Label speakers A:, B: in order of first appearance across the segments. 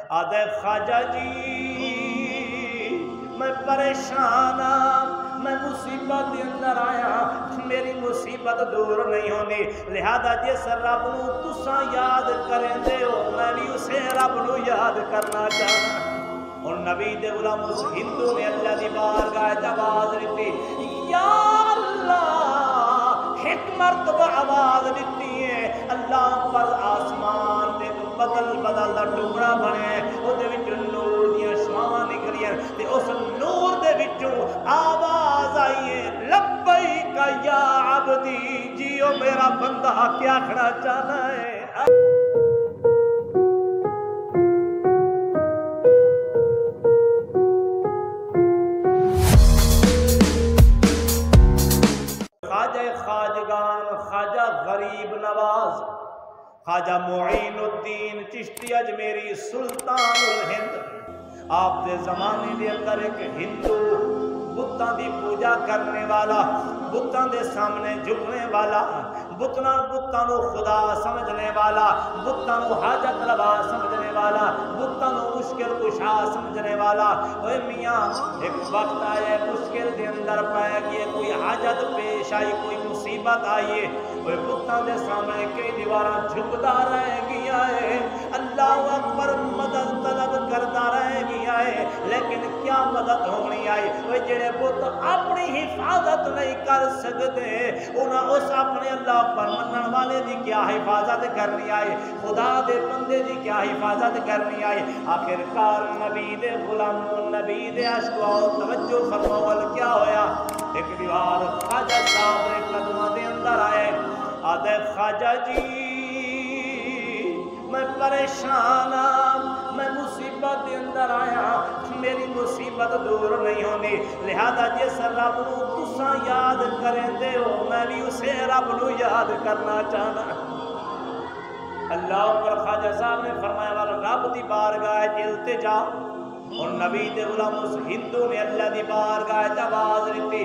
A: آدھے خواجہ جی میں پریشان ہوں، میں مصیبت کے اندر آیا، میری مصیبت دور نہیں ہونی، لہذا جس رب نو تساں یاد کریں دے ہو میں بھی اسے رب نو یاد کرنا چاہنا۔ اور نبی دے غلام اس ہندو نے اللہ دی بارگاہ آواز دیتی، یا اللہ، ایک مرتبہ آواز دیتی ہے، اللہ پر آسمان دے بدل بدل دا ٹکڑا بنے، او دے وچوں نور دیاں شعاواں نکلیاں تے اس نور دے وچوں آواز آئی ہے، لبیک یا عبدی، جیو میرا بندہ، کیا کھڑا چاہنا ہے؟ خواجہ خواجگان، خواجہ غریب نواز، خواجہ معین الدین چشتی اجمیری سلطان الہند، آپ دے زمانے دے اندر ایک ہندو بتاں دی پوجا کرنے والا، بتاں دے سامنے جھکنے والا، بتاں نو خدا سمجھنے والا، بتاں نو حاجت روا سمجھنے والا، بتاں نو مشکل کشا سمجھنے والا، اوے میاں ایک وقت آئے مشکل دے اندر پائے گئے، کوئی حاجت پیش آئی، کوئی مصیبت آئی، اوے بتاں دے سامنے کئی دیواراں جھکدا رہ گیا ہے، اللہ اکبر مدد طلب کردا رہ گیا ہے، لیکن کیا مدد ہونی آئی؟ اوے جڑے بت اپنی حفاظت نہیں کر سکتے، انہاں اس اپنے اللہ پر منن والے دی کیا حفاظت کرنی آئی؟ خدا دے بندے دی کیا حفاظت کرنی آئی؟ آخر کار نبی دے غلام، نبی دے عشق و توجہ فرماول کیا ہویا؟ ایک دیوار خواجہ صاحب دے قدماں دے اندر آئے، آدھے خواجہ جی میں پریشان ہوں، میں مصیبت کے اندر آیا، میری مصیبت دور نہیں ہونی، لہذا جس رب نو تساں یاد کریں دے ہو میں بھی اسے رب نو یاد کرنا چاہنا۔ اللہ پر خواجہ صاحب نے فرمایا والا رب دی بارگاہ التجا، اور نبی دے غلام اس ہندو نے اللہ دی بارگاہ آواز دیتی،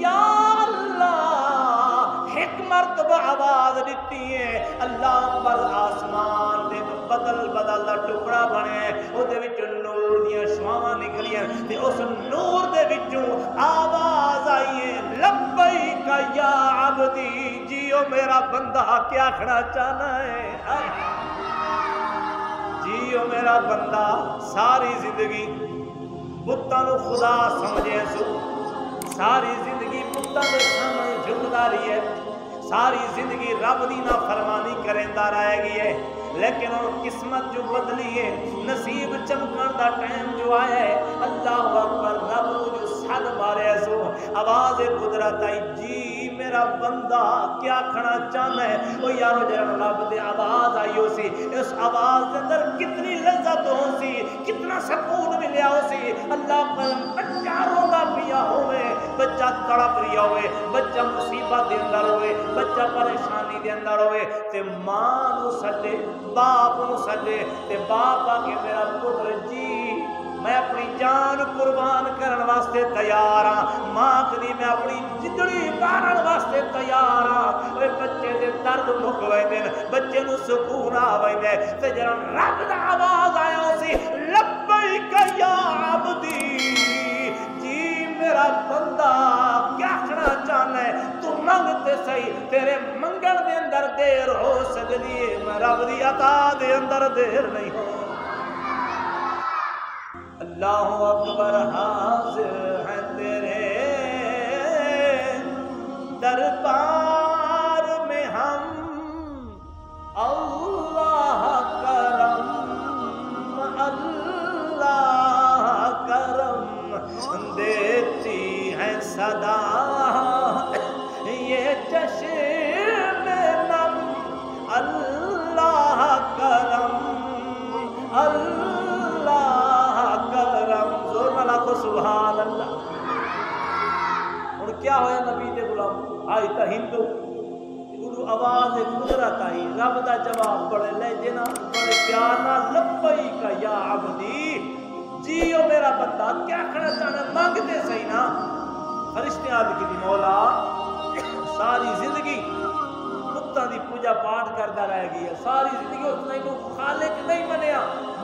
A: یا اللہ، ایک مرتبہ آواز دیتی ہے، اللہ پر آسمان دے بدل بدل دا ٹکڑا بنے، او دے وچوں نور دیاں شعاواں نکلیاں تے اس نور دے وچوں آواز آئی ہے، لبیک یا عبدی، جیو میرا بندہ، کیا کھڑا چاہنا ہے؟ جیو میرا بندہ، ساری زندگی بتاں نو خدا سمجھے سو، ساری زندگی بتاں دے سامنے جھکدا رہی ہے، ساری زندگی رب دی نافرمانی کریندا رہ گئی ہے، لیکن اور قسمت جو بدلی ہے، نصیب چمکن دا ٹائم جو آیا ہے، اللہ اکبر، رب نو جو سد مارے سو، آواز قدرت آئی، جی میرا بندہ، کیا کھڑا چاہنا ہے؟ وہ یارو جرم رب دے آواز آئی ہو سی، اس آواز دے اندر کتنی لذت ہو سی، کتنا سکون ملیا ہو سی، اللہ پر بچہ رودا پیا ہوئے، بچہ تڑپ ریا ہوئے، بچہ مصیبت دے اندر ہوئے، بچہ پریشانی دے اندر ہوئے، تے ماں نو سڈے، باپ نو سڈے، تے باپ آ کے میرا پتر جی میں اپنی جان قربان کرن واسطے تیار ہاں، ماں کدی میں اپنی جدڑی مارن واسطے تیار ہاں، اے بچے دے درد مک ویندے، بچے نو سکون آ ویندے، تے جڑا رب دا آواز آیا سی، لبیک یا عبدی، جی میرا بندہ، کیا کھڑا چاہنا ہے؟ تو منگتے صحیح، تیرے منگن دے اندر دیر ہو سکتی ہے، میں رب دی عطا دے اندر دیر نہیں ہو۔ اللہ اکبر، حاضر ہیں تیرے دربار میں ہم، اللہ کرم، اللہ کرم، دیتی ہے صدا یہ چشم نم، اللہ کرم، اللہ کرم، زور نہ کو سبحان اللہ۔ اور کیا ہویا نبی دے غلام آئی تا ہندو، اردو آواز قدرت آئی، رب دا جواب بڑے لہجے نال، بڑے پیار نال، لبیک یا عبدی، جیو میرا بندہ، کیا کھڑا چاہنا، مانگتے صحیح نا۔ فرشتے عرض کی مولا ساری زندگی بتاں دی پوجا پاٹ کردا رہ گیا، ساری زندگی اس نے خالق نہیں منیا،